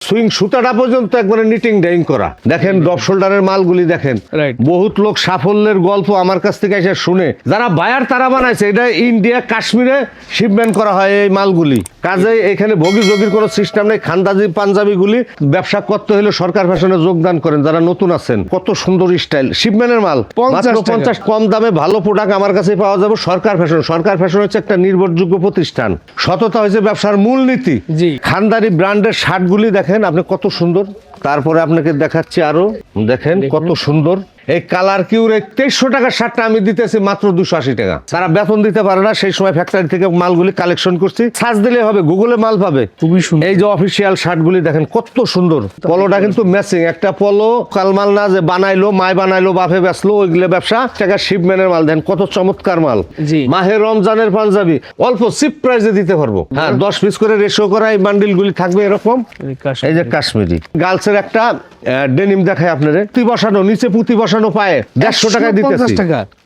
Swing সুতাটা পর্যন্ত একবারে নিটিং ডাইং করা। দেখেন ড্রপ শোল্ডারের মালগুলি দেখেন, বহুত লোক সাফল্যের গল্প আমার কাছ থেকে এসে শুনে, যারা বায়ার তারা বানাইছে। এটা ইন্ডিয়া কাশ্মীরে শিপমেন্ট করা হয় এই মালগুলি। কাজে এখানে ভোগী যোগীর কোনো সিস্টেম নেই। খান্দাজি পাঞ্জাবিগুলি ব্যবসা করতে হলে সরকার ফ্যাশনে যোগদান করেন যারা নতুন আছেন। কত সুন্দর স্টাইল, শিপমেন্টের মাল, মাত্র 50 কম দামে ভালো প্রোডাক্ট আমার কাছে পাওয়া যাবে। সরকার ফ্যাশন, সরকার ফ্যাশন হচ্ছে একটা নির্ভরযোগ্য প্রতিষ্ঠান। সততা হয়েছে ব্যবসার মূলনীতি। খানদানি ব্র্যান্ডের শার্টগুলি দেখেন আপনি কত সুন্দর। তারপরে আপনাকে দেখাচ্ছি আরো, দেখেন কত সুন্দর এই কালার কিউর 2300 টাকার শার্টটা আমি দিতেছি মাত্র 280 টাকা। তারা বেতন দিতে পারে না, সেই সময় ফ্যাক্টরি থেকে মালগুলি কালেকশন করছি। সার্চ দিলে হবে, গুগলে মাল পাবে। খুবই সুন্দর এই যে অফিসিয়াল শার্টগুলি দেখেন কত সুন্দর। পলোটা কিন্তু ম্যাচিং, একটা পলো কালমাল না যে বানাইলো মাই বানাইলো বাফে বেচলো ওইগুলো ব্যবসা। টাকা শিপমেন্টের মাল দেন, কত চমৎকার মাল। মাহে রমজানের পাঞ্জাবি অল্প চিপ প্রাইসে দিতে পারবো। হ্যাঁ 10 পিস করে রেশিও করা এই বান্ডিলগুলি থাকবে এরকম। এই যে কাশ্মীরি গার্লসের একটা ডেনিম দেখায় আপনাদের, পুঁতি বসানো, নিচে পুঁতি বসানো পায়ে 150 টাকায় দিতেছি।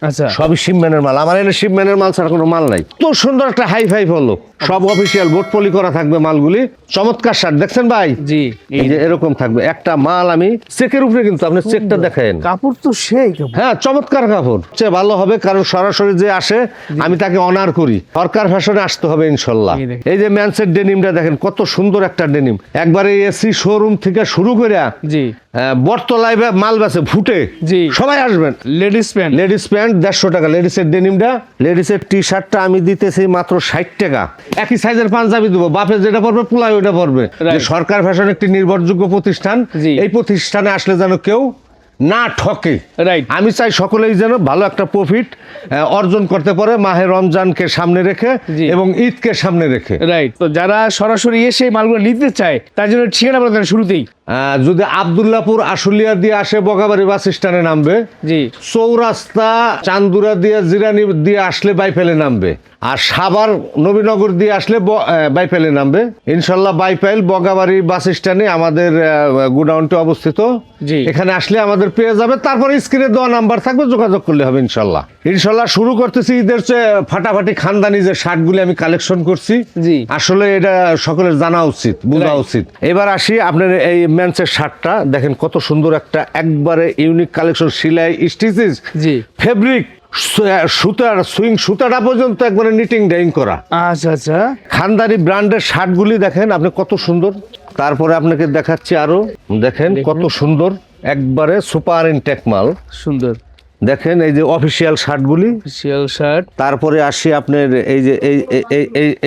আচ্ছা সবই শিপমেন্টের মাল। আমার এখানে শিপমেন্টের মাল ছাড়া কোনো মাল নাই। তো সুন্দর একটা হাই ফাই হলো, সব অফিসিয়াল বোর্ড পলি করা থাকবে মালগুলি। চমৎকার শার্ট দেখছেন ভাই, জি এই যে এরকম থাকবে একটা মাল। আমি চেকের উপরে কিন্তু আপনি চেকটা দেখেন, কাপড় তো সেই হ্যাঁ চমৎকার কাপড়। চেয়ে ভালো হবে কারণ সরাসরি যে আসে আমি তাকে অনার করি। সরকার ফ্যাশনে আসতে হবে ইনশাল্লাহ। এই যে ম্যানসের ডেনিমটা দেখেন কত সুন্দর একটা ডেনিম, একবারে এসি শোরুম থেকে শুরু করে জি বটতলায় মাল বেচে ফুটে, জি সবাই আসবেন। লেডিস প্যান্ট 150 টাকা। লেডিসের ডেনিমটা, লেডিসের টি শার্টটা আমি দিতেছি মাত্র 60 টাকা। একই সাইজের পাঞ্জাবি দেবো, বাপে যেটা পড়বে পোলায় ওইটা পড়বে। সরকার ফ্যাশন একটি নির্ভরযোগ্য প্রতিষ্ঠান। এই প্রতিষ্ঠানে আসলে যেন কেউ না ঠকে। আমি চাই সকলেই যেন ভালো একটা প্রফিট অর্জন করতে পারে মাহে রমজানকে সামনে রেখে এবং ঈদকে সামনে রেখে। তো যারা সরাসরি এসে মালগুলো নিতে চায় তার জন্য ঠিকানা বলতেন শুরুতেই। যদি আব্দুল্লাহপুর আশুলিয়া দিয়ে আসে বগাবাড়ি বাস স্ট্যান্ডে নামবে, জি চৌরাস্তা চান্দুরা দিয়ে জিরানি দিয়ে আসলে বাইফেলে নামবে, আর সাভার নবীনগর দিয়ে আসলে বাইফেলে নামবে। ইনশাল্লাহ বাইফেল বগাবাড়ি বাস স্ট্যান্ডে আমাদের গোডাউনটি অবস্থিত। এখানে আসলে আমাদের পেয়ে যাবে। তারপর স্ক্রিনে দেওয়া নাম্বার থাকবে, যোগাযোগ করলে হবে ইনশাল্লাহ। ইনশাল্লাহ শুরু করতেছি ঈদের ফাটাফাটি খানদানি যে শার্টগুলি আমি কালেকশন করছি। জি আসলে এটা সকলের জানা উচিত, বোঝা উচিত। এবার আসি আপনার এই মেন্সের শার্টটা দেখেন কত সুন্দর একটা একবারে ইউনিক কালেকশন, সেলাই স্টিচেস, জি ফেব্রিক সুতার সুইং সুতাটা পর্যন্ত একবারে নিটিং ডাইং করা। আচ্ছা আচ্ছা খানদানি ব্র্যান্ডের শার্টগুলি দেখেন আপনি কত সুন্দর। তারপরে আপনাকে দেখাচ্ছি আরো, দেখেন কত সুন্দর একবারে সুপার ইনটেক মাল। সুন্দর দেখেন এই যে অফিসিয়াল শার্টগুলি, অফিসিয়াল শার্ট। তারপরে আসি আপনার এই যে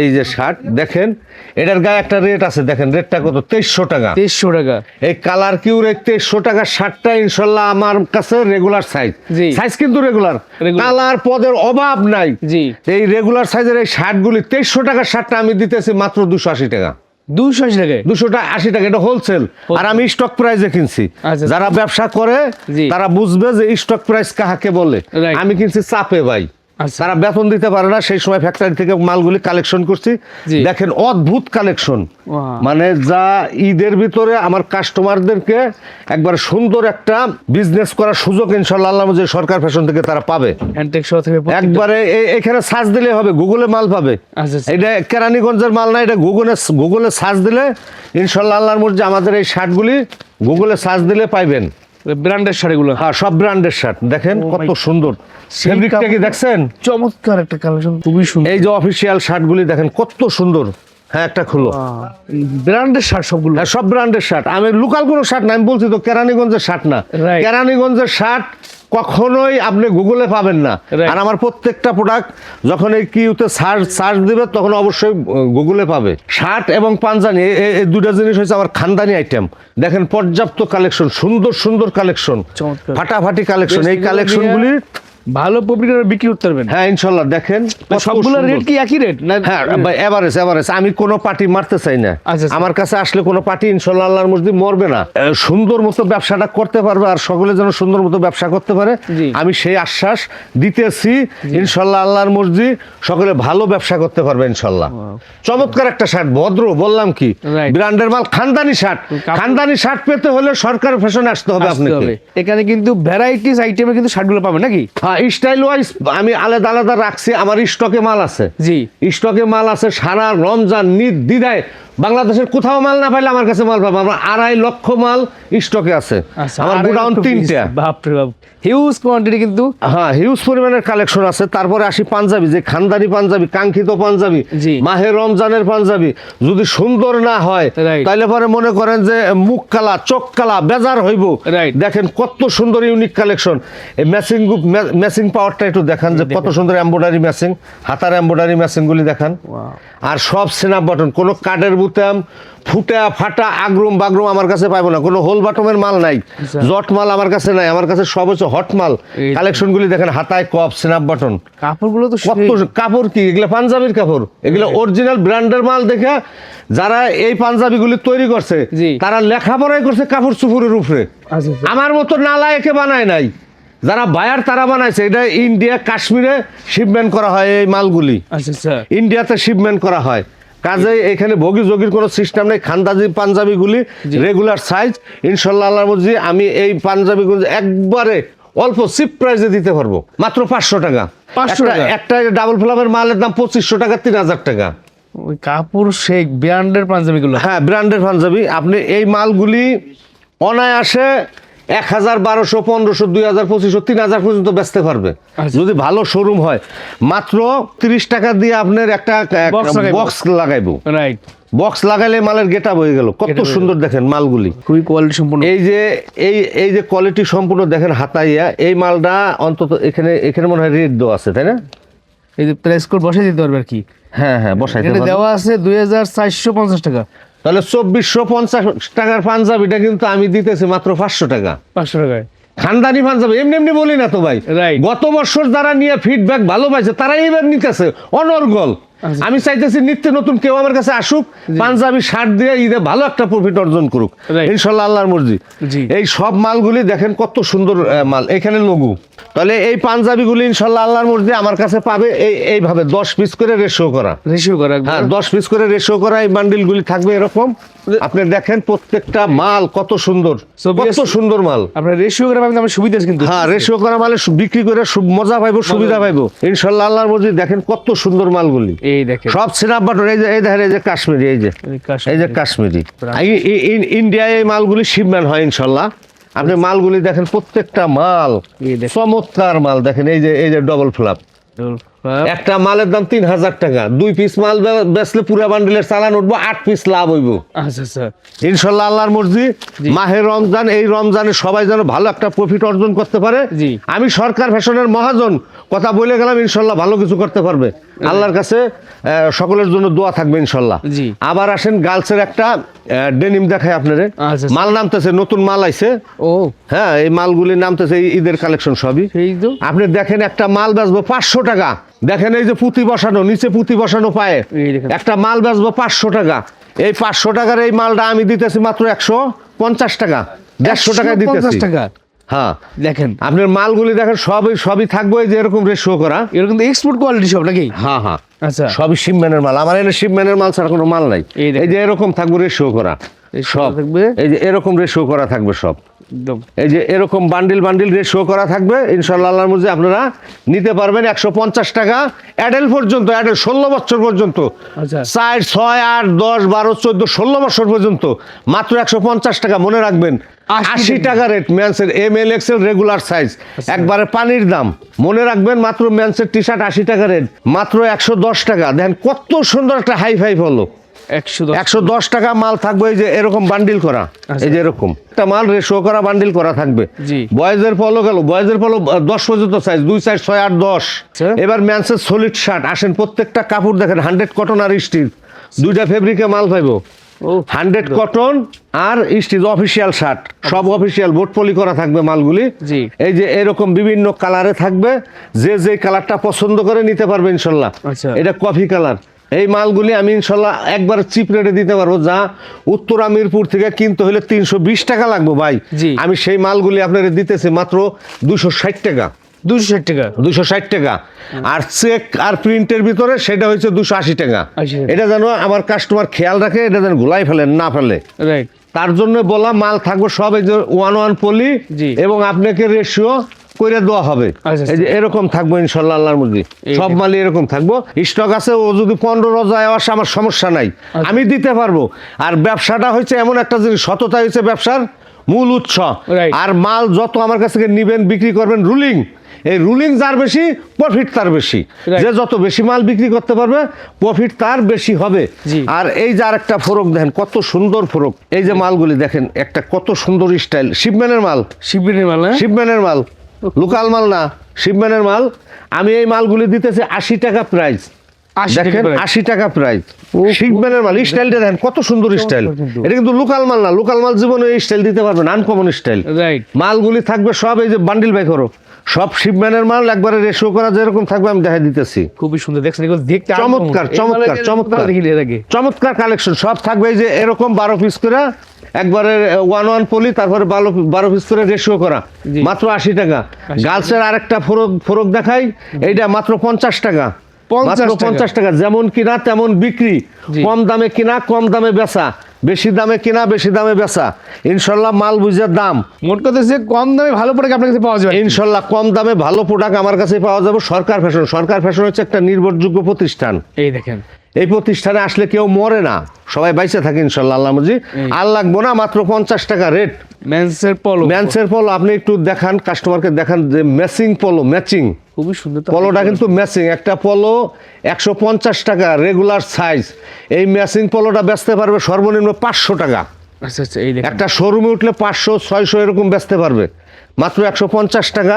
এই যে শার্ট দেখেন, এটার গায়ে একটা রেট আছে, দেখেন রেটটা কত, 2300 টাকা। 2300 টাকা এই কালার কিউর 2300 টাকার শার্টটা ইনশাল্লাহ আমার কাছে রেগুলার সাইজ। সাইজ কিন্তু রেগুলার, কালার পদের অভাব নাই। জি এই রেগুলার সাইজের এই শার্টগুলি 2300 টাকার শার্টটা আমি দিতেছি মাত্র 280 টাকা। 280 টাকা এটা হোলসেল, আর আমি স্টক প্রাইসে কিনছি। যারা ব্যবসা করে তারা বুঝবে যে স্টক প্রাইস কাহাকে বলে। আমি কিনছি চাপে ভাই, তারা বেতন দিতে পারে না, সেই সময় ফ্যাক্টরি থেকে মালগুলি কালেকশন করছি। দেখেন অদ্ভুত কালেকশন, মানে যা ঈদের ভিতরে আমার কাস্টমারদেরকে একবার সুন্দর একটা বিজনেস করার সুযোগ ইনশাআল্লাহ আল্লাহ যে সরকার ফ্যাশন থেকে তারা পাবে। একবারে এখানে সার্চ দিলে হবে, গুগলে মাল পাবে। এটা কেরানীগঞ্জের মাল না, এটা গুগলে সার্চ দিলে ইনশাআল্লাহ আল্লাহর মর্জি আমাদের এই শার্টগুলি গুগলে সার্চ দিলে পাইবেন। ব্র্যান্ডের শাড়িগুলো, হ্যাঁ সব ব্র্যান্ডের শার্ট দেখেন কত সুন্দর। ফেব্রিকটা কি দেখছেন, চমৎকার একটা কালেকশন, খুবই সুন্দর। এই যে অফিসিয়াল শার্টগুলি দেখেন কত সুন্দর। হ্যাঁ একটা খুলো, ব্র্যান্ডের শার্ট সবগুলো, হ্যাঁ সব ব্র্যান্ডের শার্ট। আমি লোকাল কোনো শার্ট না, আমি বলছি তো কেরানীগঞ্জের শার্ট না। কেরানীগঞ্জের শার্ট কখনোই আপনি গুগলে পাবেন না। আর আমার প্রত্যেকটা প্রোডাক্ট যখন এই কিউতে সার্চ দিবে তখন অবশ্যই গুগলে পাবে। শার্ট এবং পাঞ্জানি এই দুটা জিনিস হচ্ছে আমার খানদানি আইটেম। দেখেন পর্যাপ্ত কালেকশন, সুন্দর সুন্দর কালেকশন, ফাটাফাটি কালেকশন। এই কালেকশনগুলি ভালো প্রফিট বিক্রি করতে পারবেন। হ্যাঁ ইনশাল্লাহ দেখেন সবগুলোর রেট কি একই রেট না? হ্যাঁ এভারেজ। আমি কোনো পার্টি মারতে চাই না। আমার কাছে আসলে কোনো পার্টি ইনশাল্লাহ আল্লাহর মর্জি মরবে না, সুন্দর মতো ব্যবসাটা করতে পারবে, আর সকলে যেন সুন্দর মতো ব্যবসা করতে পারে আমি সেই আশ্বাস দিতেছি। ইনশাল্লাহ আল্লাহর মর্জি সকলে ভালো ব্যবসা করতে পারবে ইনশাল্লাহ। চমৎকার একটা শার্ট, ভদ্র বললাম কি ব্র্যান্ডের মাল, খানদানি শার্ট। খানদানি শার্ট পেতে হলে সরকার ফ্যাশনে আসতে হবে আপনাকে। এখানে কিন্তু ভ্যারাইটিস আইটেমে কিন্তু শার্টগুলো পাবেন নাকি? স্টাইল ওয়াইজ আমি আলাদা আলাদা রাখছি, আমার স্টকে মাল আছে। জি স্টকে মাল আছে, সারা রমজান নির্দ্বিধায় বাংলাদেশের কোথাও মাল না পাইলে আমার কাছে মাল পাবো। আমার 2.5 লক্ষ মাল স্টকে আছে। আমার গোডাউন 3টা। বাপরে বাপ, হিউজ কোয়ান্টিটি কিন্তু। হ্যাঁ, হিউজ পরিমাণের কালেকশন আছে। তারপরে আসি পাঞ্জাবি, যে খানদানি পাঞ্জাবি, কাঙ্ক্ষিত পাঞ্জাবি, মাহে রমজানের পাঞ্জাবি যদি সুন্দর না হয় তাহলে পরে মনে করেন যে মুখ কালা চোখ কালা বেজার হইব। দেখেন কত সুন্দর ইউনিক কালেকশন। এই ম্যাচিং পাওয়ারটা একটু দেখান যে কত সুন্দর এমব্রয়ডারি ম্যাচিং, হাতার এমব্রয়ডারি ম্যাচিং গুলি দেখান। আর সব স্ন্যাপ বাটন, কোনো কাঠের বুতাম ফুটা ফাটা আগরুম বাগরুম আমার কাছে পাইবো না। কোনো হোল বাটমের মাল নাই, জট মাল আমার কাছে নাই। আমার কাছে সব হচ্ছে হট মাল। কালেকশন গুলি দেখেন, হাতায় কপ, স্ন্যাপ বাটন, কাপড়গুলো তো কত কাপড় কি এগুলো পাঞ্জাবির কাপড়, এগুলো অরিজিনাল ব্র্যান্ডের মাল। দেখে যারা এই পাঞ্জাবিগুলি তৈরি করছে তারা লেখাপড়াই করছে কাপড় চুপুরের উপরে। আমার মতো নালায়েকে বানায় নাই, যারা বায়ার তারা বানাইছে। এটা ইন্ডিয়া কাশ্মীরে শিপমেন্ট করা হয় এই মালগুলি। ইন্ডিয়াতে শিপমেন্ট করা হয়। কাজে এখানে বগি যোগির কোনো সিস্টেম নেই। খানদাজি পাঞ্জাবিগুলি রেগুলার সাইজ। ইনশাল্লাহ আল্লাহর মর্জি আমি এই পাঞ্জাবিগুলি একবারে অল্প চিপ প্রাইসে দিতে পারবো, মাত্র 500 টাকা। একটা ডাবল ফ্লামের মালের দাম 2500 টাকা, 3000 টাকা। ওই কাপড় সেই ব্র্যান্ডের পাঞ্জাবিগুলো, হ্যাঁ ব্র্যান্ডের পাঞ্জাবি। আপনি এই মালগুলি অনায়াসে 1000, 1200, 1500, 2000, 2500, 3000 পর্যন্ত বেচতে পারবে যদি ভালো শোরুম হয়। মাত্র 30 টাকা দিয়ে আপনার একটা বক্স লাগাইবো। রাইট, বক্স লাগাইলে মালের গেট আপ হয়ে গেল। কত সুন্দর দেখেন মালগুলি, খুবই কোয়ালিটি সম্পূর্ণ। এই যে কোয়ালিটি সম্পূর্ণ দেখেন হাতাইয়া। এই মালটা অন্তত এখানে মনে হয় রেট দেওয়া আছে, তাই না? এই যে প্রাইস কোড বসাই দিতে পারবে আর কি। হ্যাঁ হ্যাঁ, বসাইতে পারবে। দেওয়া আছে 2450 টাকা। তাহলে 2450 টাকার পাঞ্জাবিটা কিন্তু আমি দিতেছি মাত্র 500 টাকা। 500 টাকায় খানদানি পাঞ্জাবি। এমনি এমনি বলি না তো ভাই। গত বছর যারা নিয়ে ফিডব্যাক ভালো পাইছে তারাই এবার নিতেছে অনর্গল। আমি চাইতেছি নিত্য নতুন কেউ আমার কাছে আসুক, পাঞ্জাবি শার্ট দিয়ে ঈদে ভালো একটা প্রফিট অর্জন করুক ইনশাল্লাহ আল্লাহর মর্জি। এই সব মালগুলি দেখেন কত সুন্দর মাল, এখানে লঘু। তাহলে এই পাঞ্জাবিগুলি ইনশাল্লাহ আল্লাহর মর্জি আমার কাছে পাবে এইভাবে 10 পিস করে রেশিও করা। হ্যাঁ, 10 পিস করে রেশিও করা এই বান্ডিলগুলি থাকবে এরকম। আপনি দেখেন প্রত্যেকটা মাল কত সুন্দর, কত সুন্দর মাল। আপনার রেশিও করা পাবেন, আমার সুবিধা আছে কিন্তু। হ্যাঁ, রেশিও করা মালে বিক্রি করে মজা পাইবো, সুবিধা পাইবো ইনশাল্লাহ আল্লাহর মর্জি। দেখেন কত সুন্দর মালগুলি, এই দেখেন সব স্ন্যাপ বাটন। এই দেখেন, এই যে কাশ্মীরি, এই যে কাশ্মীরি। ইন্ডিয়ায় এই মালগুলি শিপমেন্ট হয় ইনশাল্লাহ। আপনি মালগুলি দেখেন প্রত্যেকটা মাল চমৎকার মাল। দেখেন এই যে ডবল ফ্লাপ, একটা মালের দাম 3000 টাকা। 2 পিস মাল বেচলে পুরা বান্ডিলের চালান উঠবো, 8 পিস লাভ হইব ইনশাল্লাহ আল্লাহর মর্জি। মাহে রমজান, এই রমজানে সবাই যেন ভালো একটা প্রফিট অর্জন করতে পারে। আমি সরকার ফ্যাশনের মহাজন কথা বলে গেলাম, ইনশাল্লাহ ভালো কিছু করতে পারবে। আল্লাহর কাছে সকলের জন্য দোয়া থাকবে ইনশাল্লাহ। আবার আসেন গার্লসের একটা ডেনিম দেখায় আপনারে। মাল নামতেছে, নতুন মাল আইছে। হ্যাঁ, এই মালগুলি নামতেছে, ঈদের কালেকশন সবই। আপনি দেখেন একটা মাল বেচবো 500 টাকা। দেখেন এই যে পুঁতি বসানো, নিচে পুঁতি বসানো পায়ে একটা মাল বেচবো 500 টাকা। এই 500 টাকার এই মালটা আমি দিতেছি মাত্র 150 টাকা, 150 টাকায় দিতেছি। হ্যাঁ, দেখেন আপনার মালগুলি দেখেন সবই থাকবে যে এরকম রেশিও করা। এরকম এক্সপোর্ট কোয়ালিটি সব নাকি? হ্যাঁ হ্যাঁ, আচ্ছা, সবই শিপমেন্টের মাল। আমার এখানে শিপমেন্টের মাল ছাড়া কোনো মাল নাই। এই যে এরকম থাকবে রেশিও করা সব, এই যে এরকম রেশিও করা থাকবে সব। এই যে এরকম বান্ডিল রেশিও করা থাকবে ইনশাআল্লাহ আল্লাহর মর্জি। আপনারা নিতে পারবেন 150 টাকা অ্যাডাল্ট পর্যন্ত, অ্যাডাল্ট 16 বছর পর্যন্ত। 4, 6, 8, 10, 12, 14, 16 বছর পর্যন্ত মাত্র 150 টাকা। মনে রাখবেন 80 টাকা রেট মেন্সের ML XL রেগুলার সাইজ, একবারে পানির দাম। মনে রাখবেন মাত্র মেন্সের টি শার্ট 80 টাকা রেট, মাত্র 110 টাকা। দেখেন কত সুন্দর একটা হাই হলো। 110 টাকা মাল থাকবে। এই যে এরকম বান্ডিল করা, এই যে এরকম একটা মাল রেশিও করা বান্ডিল করা থাকবে। বয়েজের পলো গেল, বয়েজের পলো 10 পর্যন্ত সাইজ, 2, 4, 6, 8, 10। এবার মেন্সের সলিড শার্ট আসেন, প্রত্যেকটা কাপড় দেখেন 100 কটন আর স্টিচ, দুইটা ফেব্রিকে মাল পাইবো। 100 কটন আর স্টিচ অফিসিয়াল শার্ট, সব অফিসিয়াল বোট পলি করা থাকবে মালগুলি। এই যে এরকম বিভিন্ন কালারে থাকবে, যে কালারটা পছন্দ করে নিতে পারবে ইনশাল্লাহ। এটা কফি কালার। এই মালগুলি আমি ইনশাল্লাহ একবার চিপ রেটে দিতে পারবো। যা উত্তরা মিরপুর থেকে কিনতে হলে 320 টাকা লাগবে ভাই, আমি সেই মালগুলি আপনাদের দিতেছি মাত্র 260 টাকা। 260 টাকা। আর চেক আর প্রিন্টের ভিতরে সেটা হচ্ছে 280 টাকা। এটা যেন আমার কাস্টমার খেয়াল রাখে, এটা যেন ঘুলাই ফেলেন না ফেলে। তার জন্য বলা মাল থাকবে সব এই যে 1 পলি, এবং আপনাকে রেশিও করে দেওয়া হবে। আচ্ছা, এই যে এরকম থাকবো ইনশাল্লাহ আল্লাহর মর্জি, সব মালই এরকম থাকবো। স্টক আছে, ও যদি 15 রোজায় আসে আমার সমস্যা নাই, আমি দিতে পারবো। আর ব্যবসাটা হচ্ছে এমন একটা জিনিস, সততা হচ্ছে ব্যবসার মূল উৎস। Right. আর মাল যত আমার কাছ থেকে নিবেন, বিক্রি করবেন, রুলিং, এই রুলিং যার বেশি প্রফিট তার বেশি। Right. যে যত বেশি মাল বিক্রি করতে পারবে প্রফিট তার বেশি হবে। জি। আর এই যে আরেকটা ফরক দেখেন, কত সুন্দর ফরক। এই যে মালগুলি দেখেন, একটা কত সুন্দর স্টাইল, শিপম্যানের মাল, শিবিরের মাল না? শিপম্যানের মাল, লোকাল মাল না, শিপম্যানের মাল। আমি এই মালগুলি দিতেছি 80 টাকা প্রাইস। 80 টাকা দেখেন price। 80 টাকা প্রাইস। শিপম্যানের মাল, স্টাইলটা দেখেন কত সুন্দর স্টাইল। কিন্তু। এটা কিন্তু লোকাল মাল না, লোকাল মাল জীবনে এই স্টাইল দিতে পারবেন, আনকমন স্টাইল। রাইট। মালগুলি থাকবে সব এই যে বান্ডিল বাই করো, সব শিপম্যানের মাল, একবারে রেশিও করা যেরকম থাকবে আমি দেখাই দিতেছি। খুবই সুন্দর, দেখছেন এগুলো দেখতে চমৎকার, uncommon। এই চমৎকার, মালের চমৎকার। কোথাও দেখিনি এর আগে। চমৎকার কালেকশন সব থাকবে। এই যে এরকম 12 পিস করে, একবারে 1 পলি, তারপরে 12 পিস করে রেশিও করা, জি। মাত্র 80 টাকা। গার্লসের আরেকটা ফরক দেখাই, এইটা মাত্র 50 টাকা। 50 মাত্র টাকা। 50 টাকা। যেমন কিনা তেমন বিক্রি, জি। কম দামে কিনা কম দামে বেচা, বেশি দামে কিনা বেশি দামে বেচা। ইনশাল্লাহ মাল বুঝে দাম, মোট কথা হচ্ছে কম দামে ভালো প্রোডাক্ট আপনার কাছে পাওয়া যাবে। ইনশাল্লাহ কম দামে ভালো প্রোডাক্ট আমার কাছে পাওয়া যাবে। সরকার ফ্যাশন, সরকার ফ্যাশন হচ্ছে একটা নির্ভরযোগ্য প্রতিষ্ঠান। এই দেখেন, এই প্রতিষ্ঠানে আসলে কেউ মরে না, সবাই বাইসে থাকে ইনশাল্লাহ আল্লাহ মর্জি। আর লাগবো না, মাত্র 50 টাকা রেট। মেন্সের পলো, ম্যান্সের পলো আপনি একটু দেখান, কাস্টমারকে দেখান যে ম্যাচিং পলো, ম্যাচিং খুবই সুন্দর তো। পলোটা কিন্তু ম্যাচিং। একটা পলো 150 টাকা রেগুলার সাইজ। এই ম্যাচিং পলোটা বেচতে পারবে সর্বনিম্ন 500 টাকা। আচ্ছা আচ্ছা, এই দেখেন একটা শোরুমে উঠলে 500 600 এরকম বেচতে পারবে, মাত্র 150 টাকা।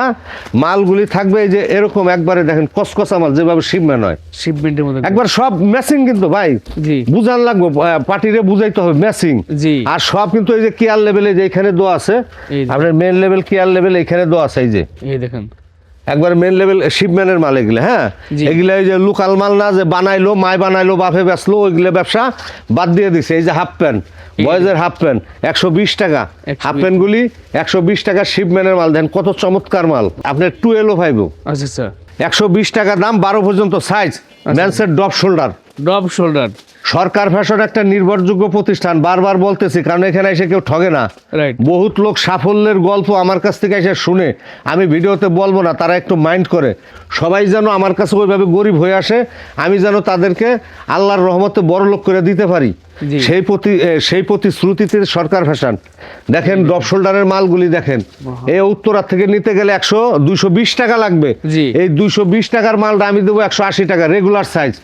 মালগুলি থাকবে এই যে এরকম, একবারে দেখেন কসকসা মাল, যেভাবে শিপম্যান হয় শিপমেন্টের মধ্যে একবার সব ম্যাচিং কিন্তু ভাই। জি। বুঝান লাগবে, পার্টিরে বুঝাইতে হবে ম্যাচিং। জি। আর সব কিন্তু এই যে কেয়ার লেভেলে যে এখানে দেওয়া আছে, এই যে। আপনার মেন লেভেল কেয়ার লেভেল এখানে দেওয়া আছে। এই যে এই দেখেন, একবার মেন লেভেল শিপম্যানের মাল এগুলো, হ্যাঁ। জি। এগুলো এই যে লোকাল মাল না, যে বানাইলো, মায় বানাইলো, বাপে বেচলো, ওইগুলো ব্যবসা বাদ দিয়ে দিছে। এই যে হাফ প্যান্ট, বয়েজের হাফ প্যান্ট 120 টাকা। 120 হাফ প্যান্টগুলি 120 টাকা, শিপম্যানের মাল। দেন কত চমৎকার মাল, আপনার 12 আচ্ছা আচ্ছা, 120 টাকা দাম, 12 পর্যন্ত সাইজ। ম্যান্সের drop shoulder. Drop shoulder. Sarkar fashion একটা নির্ভরযোগ্য প্রতিষ্ঠান, বারবার বলতেছি, কারণ এখানে এসে কেউ ঠগে না। রাইট। বহুত লোক সাফল্যের গল্প আমার কাছ থেকে এসে শুনে, আমি ভিডিওতে বলবো না, তারা একটু মাইন্ড করে। সবাই যেন আমার কাছে ওইভাবে গরিব হয়ে আসে, আমি যেন তাদেরকে আল্লাহর রহমতে বড় লোক করে দিতে পারি, জি। সেই প্রতিশ্রুতিতে সরকার ফ্যাশন। দেখেন ডপ শোল্ডারের মালগুলি দেখেন, এই উত্তরা থেকে নিতে গেলে 220 টাকা লাগবে। জি। এই 220 টাকার মালটা আমি দেবো 180 টাকা, রেগুলার সাইজ।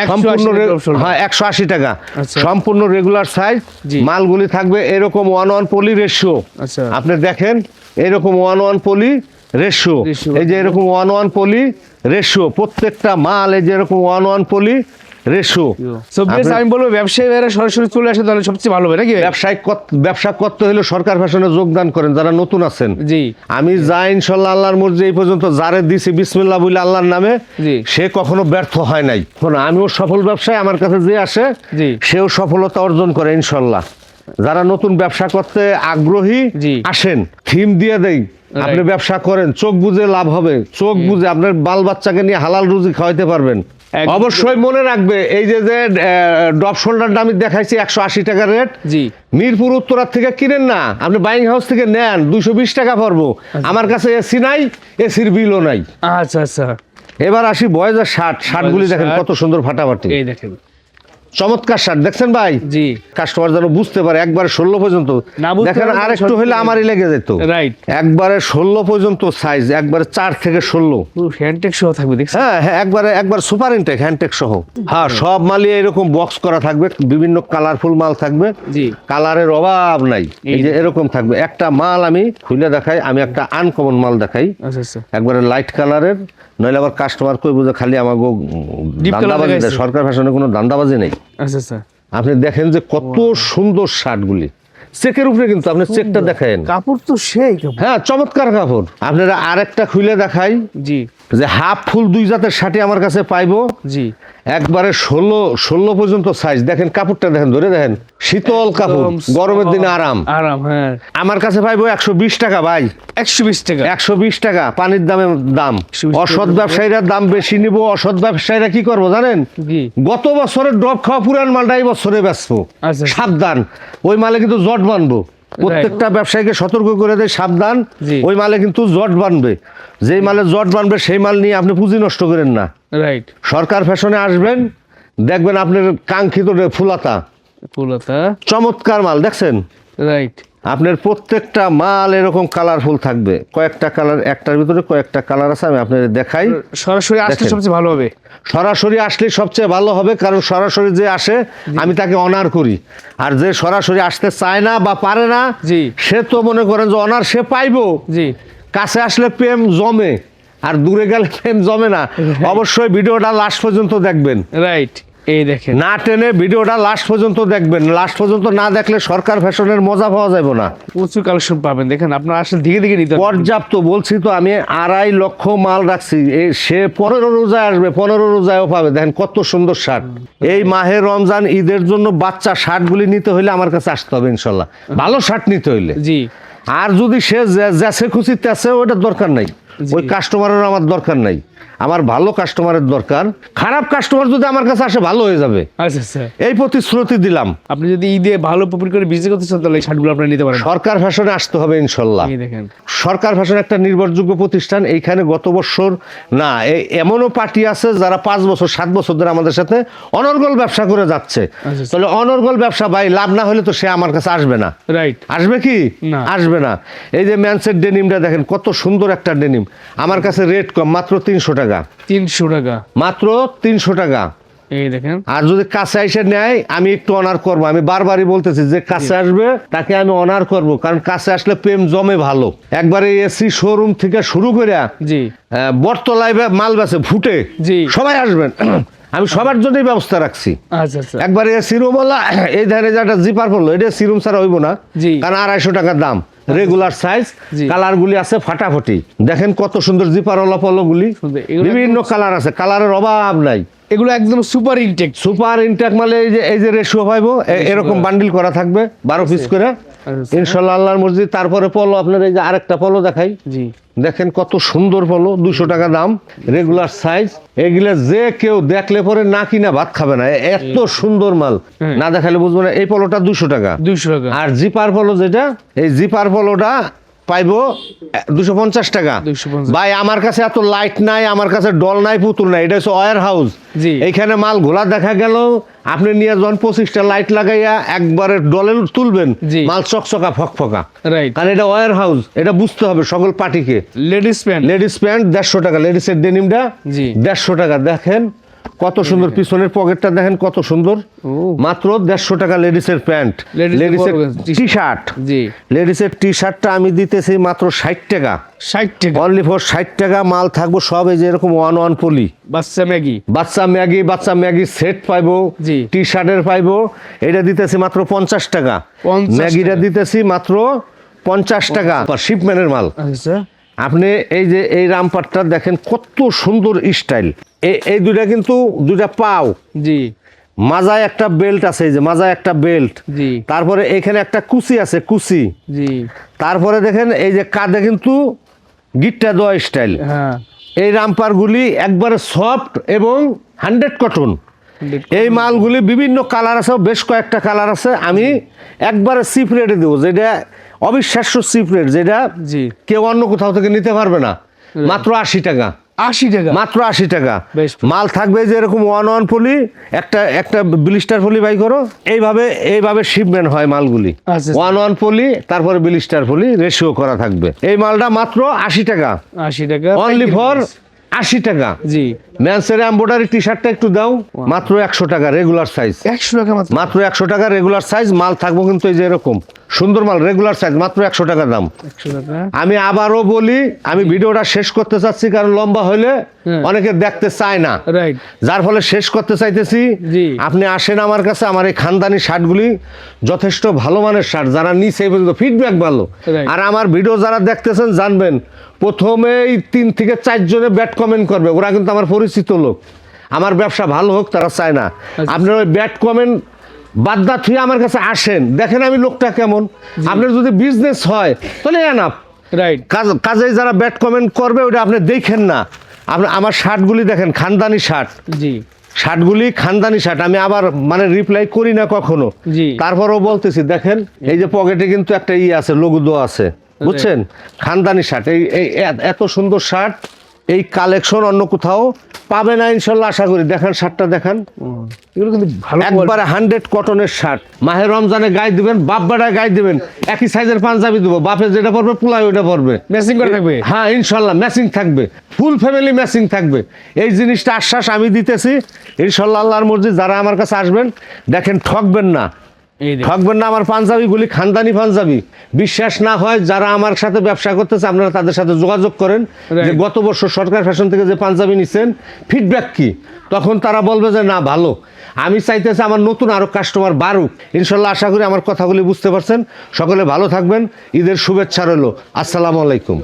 180 সম্পূর্ণ drop shoulder। হ্যাঁ 180 টাকা, আচ্ছা। সম্পূর্ণ রেগুলার সাইজ। জি। মালগুলি থাকবে এরকম 1 পলি রেশিও। আচ্ছা। আপনি দেখেন এরকম 1 পলি রেশিও। Ratio। এই যে এরকম 1 পলি রেশিও, প্রত্যেকটা মাল এই যে এরকম 1 পলি রেশিও। সো বেশ, আমি বলবো ব্যবসায়ী ভাইরা সরাসরি চলে আসে তাহলে সবচেয়ে ভালো হবে নাকি ভাই? ব্যবসা করতে হলে সরকার ফ্যাশনে যোগদান করেন যারা নতুন আছেন। জি। আমি যা ইনশাল্লাহ আল্লাহর মর্জি এই পর্যন্ত যারে দিছি বিসমিল্লাহ বলে আল্লাহর নামে, জি। সে কখনো ব্যর্থ হয় নাই। আমিও সফল ব্যবসায়, আমার কাছে যে আসে জি। সেও সফলতা অর্জন করে ইনশাল্লাহ। যারা নতুন ব্যবসা করতে আগ্রহী জি। আসেন, থিম দিয়ে দেই, আপনি ব্যবসা করেন, চোখ বুঝে লাভ হবে, চোখ বুঝে আপনার বাল বাচ্চাকে নিয়ে হালাল রুজি খাওয়াইতে পারবেন। একদম। অবশ্যই মনে রাখবে, এই যে ডপ শোল্ডারটা আমি দেখাইছি 180 টাকা রেট। জি। মিরপুর উত্তরার থেকে কিনেন না, আপনি বাইং হাউস থেকে নেন, 220 টাকা পড়বো। আমার কাছে এসি নাই, এসির বিলও নাই। আচ্ছা আচ্ছা, এবার আসি বয়েজের শার্টগুলি দেখেন শার্ট। কত সুন্দর ফাটাফাটি, এই দেখেন চমৎকার শার্ট দেখছেন ভাই। জি। কাস্টমার যেন বুঝতে পারে, একবারে 16 পর্যন্ত না বুঝতে দেখেন, পারলে আর একটু হলে আমারই লেগে যেত। রাইট। একবারে 16 পর্যন্ত সাইজ, একবারে 4 থেকে 16। হ্যান্ডটেক সহ থাকবে দেখছেন? হ্যাঁ হ্যাঁ, একবার সুপার ইনটেক হ্যান্ডটেক সহ। হ্যাঁ, সব মালই এরকম বক্স করা থাকবে, বিভিন্ন কালারফুল মাল থাকবে। জি। কালারের অভাব নাই। এই যে এরকম থাকবে। একটা মাল আমি খুলে দেখাই, আমি একটা আনকমন মাল দেখাই, আচ্ছা আচ্ছা, একবারে লাইট কালারের, নইলে আবার কাস্টমার কই বুঝে খালি আমাকে Deep color দান্দাবাজি দেয়। দেখাইছে। সরকার ফ্যাশনে কোনো দান্দাবাজি নেই। আচ্ছা আচ্ছা। আপনি দেখেন যে কত সুন্দর শার্টগুলি, চেকের উপরে, কিন্তু আপনি চেকটা দেখেন। কাপড় তো সেই কাপড়। হ্যাঁ, চমৎকার কাপড়। আপনারা আরেকটা খুলে দেখাই, জি। যে হাফ ফুল 2 জাতের শার্টই আমার কাছে পাইবো, জি। একবারে 16 পর্যন্ত সাইজ। দেখেন কাপড়টা দেখেন, ধরে দেখেন, শীতল কাপড়, একদম গরমের দিনে আরাম। আরাম, হ্যাঁ। আমার কাছে পাইবো 120 টাকা ভাই, 120 টাকা। 120 টাকা পানির দাম। 120 টাকা। অসৎ ব্যবসায়ীরা দাম বেশি নিব, অসৎ ব্যবসায়ীরা কি করবো জানেন, জি। গত বছরের ড্রপ খাওয়া পুরান মালটা এই বছরে বেচবো। আচ্ছা। সাবধান, ওই মালে কিন্তু জট বানবো। প্রত্যেকটা ব্যবসায়ীকে সতর্ক করে দেয় সাবধান, জি। ওই মালে কিন্তু জট বানবে, যেই মালে জট বানবে সেই মাল নিয়ে আপনি পুঁজি নষ্ট করেন না। রাইট। সরকার ফ্যাশনে আসবেন, দেখবেন আপনার কাঙ্ক্ষিত ফুলাতা ফুলতা। চমৎকার মাল দেখছেন। রাইট। আপনার প্রত্যেকটা মাল এরকম কালারফুল থাকবে, কয়েকটা কালার, একটার ভিতরে কয়েকটা কালার আছে, আমি আপনাদের দেখাই। সরাসরি আসলে দেখেন। সবচেয়ে ভালো হবে। সরাসরি আসলে সবচেয়ে ভালো হবে, কারণ সরাসরি যে আসে আমি তাকে অনার করি, আর যে সরাসরি আসতে চায় না বা পারে না, জি। সে তো মনে করেন যে অনার সে পাইবো, জি। কাছে আসলে প্রেম জমে আর দূরে গেলে প্রেম জমে না। অবশ্যই ভিডিওটা লাস্ট পর্যন্ত দেখবেন, রাইট। এই দেখেন, না টেনে ভিডিওটা লাস্ট পর্যন্ত দেখবেন। লাস্ট পর্যন্ত না দেখলে সরকার ফ্যাশনের মজা পাওয়া যাবে না। প্রচুর কালেকশন পাবেন। দেখেন আপনার আসলে দিকে দিকে নিতে হবে। পর্যাপ্ত, বলছি তো আমি 2.5 লক্ষ মাল রাখছি। সে 15 রোজায় আসবে, 15 রোজায়ও পাবে। দেখেন কত সুন্দর শার্ট। এই মাহে রমজান ঈদের জন্য বাচ্চা শার্টগুলি নিতে হইলে আমার কাছে আসতে হবে ইনশাল্লাহ, ভালো শার্ট নিতে হইলে। জি। আর যদি সে জ্যাসে খুশি তেসে, ওইটার দরকার নাই, ওই কাস্টমারের আমার দরকার নাই। আমার ভালো কাস্টমারের দরকার। খারাপ কাস্টমার যদি আমার কাছে আসে ভালো হয়ে যাবে, আচ্ছা আচ্ছা। এই প্রতিশ্রুতি দিলাম। আপনি যদি ঈদে ভালো প্রফিট করে বিক্রি করতে চান তাহলে এই শার্টগুলো আপনি নিতে পারেন। সরকার ফ্যাশনে আসতে হবে ইনশাল্লাহ। এই দেখেন, সরকার ফ্যাশন একটা নির্ভরযোগ্য প্রতিষ্ঠান। এইখানে গত বছর না, এমনও পার্টি আছে যারা 5 বছর 7 বছর ধরে আমাদের সাথে অনর্গল ব্যবসা করে যাচ্ছে। আচ্ছা। তাহলে অনর্গল ব্যবসা ভাই লাভ না হলে তো সে আমার কাছে আসবে না। রাইট। আসবে কি? না। আসবে না। এই যে ম্যানসের ডেনিমটা দেখেন কত সুন্দর একটা ডেনিম, আমার কাছে রেট কম, মাত্র 300 টাকা। 300 টাকা। মাত্র 300 টাকা। এই দেখেন, আর যদি কাছে এসে নেয় আমি একটু অনার করবো। আমি বারবারই বলতেছি যে কাছে আসবে তাকে আমি অনার করব, কারণ কাছে আসলে প্রেম জমে ভালো। একবারে এসি শোরুম থেকে শুরু করে জি। বটতলায় মাল বেচে ফুটে, জি। সবাই আসবেন। আমি সবার জন্যই ব্যবস্থা রাখছি। আচ্ছা আচ্ছা। একবারে সিরুম বলা এই ধারে যে একটা জিপার পড়লো, এটা সিরুম ছাড়া হইব না, জি। কারণ 250 টাকা দাম, রেগুলার সাইজ। জি। কালারগুলি আছে ফাটাফাটি। দেখেন কত সুন্দর জিপারওয়ালা পলোগুলি, সুন্দর। এগুলো বিভিন্ন কালার আছে, কালারের অভাব নাই। এগুলো একদম সুপার ইনটেক। সুপার ইনটেক মানে এই যে রেশিও পাইবো, এরকম বান্ডিল করা থাকবে 12 পিস করে ইনশাল্লাহ, আল্লাহর মর্জি। তারপরে পলো, আপনার এই যে আরেকটা পলো দেখাই। জি। দেখেন কত সুন্দর পলো, 200 টাকা দাম, রেগুলার সাইজ। এগুলা যে কেউ দেখলে পরে না কিনা ভাত খাবে না, এত সুন্দর মাল। না দেখালে বুঝবো না। এই পলোটা 200 টাকা। 200 টাকা। আর জিপার পলো যেটা, এই জিপার পলোটা পাইবো 250 টাকা। 250। ভাই আমার কাছে এত লাইট নাই, আমার কাছে ডল নাই, পুতুল নাই, এটা হচ্ছে ওয়্যার হাউস। জি। এইখানে মাল ঘোলা দেখা গেল, আপনি নিয়ে যখন 25টা লাইট লাগাইয়া একবারে ডলে তুলবেন, জি। মাল চকচকা ফকফকা। রাইট। কারণ এটা ওয়্যার হাউস, এটা বুঝতে হবে সকল পার্টিকে। Ladies pant. লেডিস প্যান্ট 150 টাকা, লেডিসের ডেনিমটা জি। 150 টাকা। দেখেন কত সুন্দর, পিছনের পকেটটা দেখেন কত সুন্দর, মাত্র 150 টাকা লেডিসের প্যান্ট। লেডিসের টি শার্ট, জি। লেডিসের টি শার্টটা আমি দিতেছি মাত্র 60 টাকা। 60 টাকা। অনলি ফর 60 টাকা। মাল থাকবো সব এই যে এরকম 1 পলি, বাচ্চা ম্যাগি। বাচ্চা ম্যাগি সেট পাইবো, জি। টি শার্টের পাইবো। এটা দিতেছি মাত্র 50 টাকা। 50 ম্যাগিটা টাকা। দিতেছি মাত্র 50 টাকা। শিপম্যানের মাল। আচ্ছা। আপনি এই যে এই রামপাটটা দেখেন কত সুন্দর স্টাইল। এই দুইটা কিন্তু দুইটা পাও, জি। মাজায় একটা বেল্ট আছে, এই যে মাজায় একটা বেল্ট। জি। তারপরে এখানে একটা কুচি আছে, কুচি। জি। তারপরে দেখেন এই যে কাঁধে কিন্তু গিট্টা দেওয়া স্টাইল। হ্যাঁ। এই রামপারগুলি একবারে সফট এবং 100 কটন। এই মালগুলি বিভিন্ন কালার আছে, বেশ কয়েকটা কালার আছে। আমি একবারে চিপ রেটে দেবো, যেটা অবিশ্বাস্য চিপ রেট, যেটা জি। কেউ অন্য কোথাও থেকে নিতে পারবে না। মাত্র 80 টাকা। 80 টাকা। মাত্র 80 টাকা। বেশ। মাল থাকবে যে এরকম 1 পলি, একটা ব্লিস্টার পলি বাই করো। এইভাবে শিপমেন্ট হয় মালগুলি। আচ্ছা। 1 পলি, তারপরে ব্লিস্টার পলি রেশিও করা থাকবে। এই মালটা মাত্র 80 টাকা। 80 টাকা। অনলি ফর 80 টাকা। জি। ম্যানসের এমব্রয়ডারি টি শার্টটা একটু দাও, মাত্র 100 টাকা রেগুলার সাইজ। 100 টাকা মাত্র। মাত্র 100 টাকা রেগুলার সাইজ। মাল থাকবো কিন্তু এই যে এরকম সুন্দর মাল, রেগুলার সাইজ, মাত্র 100 টাকা দাম। 100 টাকা। আমি আবারও বলি, আমি ভিডিওটা শেষ করতে চাচ্ছি, কারণ লম্বা হলে অনেকে দেখতে চায় না, রাইট। যার ফলে শেষ করতে চাইতেছি। জি। আপনি আসেন আমার কাছে। আমার এই খানদানি শার্টগুলি যথেষ্ট ভালো মানের শার্ট, যারা নিচে এই পর্যন্ত ফিডব্যাক ভালো। Right. আর আমার ভিডিও যারা দেখতেছেন জানবেন, প্রথমেই 3 থেকে 4 জনে ব্যাড কমেন্ট করবে, ওরা কিন্তু আমার পরিচিত লোক। আমার ব্যবসা ভালো হোক তারা চায় না। আপনার ওই ব্যাড কমেন্ট বাদ দা থুয়ে আমার কাছে আসেন, দেখেন আমি লোকটা কেমন। আপনার যদি বিজনেস হয় তাহলে এনাফ। রাইট। কাজেই যারা ব্যাড কমেন্ট করবে ওটা আপনি দেখেন না। আপনি আমার শার্টগুলি দেখেন, খানদানি শার্ট, জি। শার্টগুলি খানদানি শার্ট, আমি আবার মানে রিপ্লাই করি না কখনো, জি। তারপরও বলতেছি দেখেন এই যে পকেটে কিন্তু একটা আছে লোগো দেওয়া আছে, বুঝছেন? খানদানি শার্ট, এই এত সুন্দর শার্ট এই কালেকশন অন্য কোথাও পাবে না ইনশাল্লাহ আশা করি। দেখেন শার্টটা দেখেন, এগুলো কিন্তু ভালো একবারে 100 কটনের শার্ট। মাহে রমজানে গায়ে দিবেন, বাপ বেড়ায় গায়ে দিবেন, একই সাইজের পাঞ্জাবি দেবো, বাপে যেটা পরবে পোলাই ওইটা পরবে, ম্যাচিং করে থাকবে। হ্যাঁ ইনশাল্লাহ ম্যাচিং থাকবে, ফুল ফ্যামিলি ম্যাচিং থাকবে। এই জিনিসটা আশ্বাস আমি দিতেছি ইনশাল্লাহ। আল্লাহর মর্জি, যারা আমার কাছে আসবেন দেখেন ঠকবেন না, এই দেখুন। ঠকবেন না। আমার পাঞ্জাবিগুলি খানদানি পাঞ্জাবি, বিশ্বাস না হয় যারা আমার সাথে ব্যবসা করতেছে আপনারা তাদের সাথে যোগাযোগ করেন যে গত বছর সরকার ফ্যাশন থেকে যে পাঞ্জাবি নিছেন ফিডব্যাক কি, তখন তারা বলবে যে না ভালো। আমি চাইতেছি আমার নতুন আরো কাস্টমার বাড়ুক ইনশাল্লাহ। আশা করি আমার কথাগুলি বুঝতে পারছেন। সকলে ভালো থাকবেন, ঈদের শুভেচ্ছা রইল। আসসালামু আলাইকুম।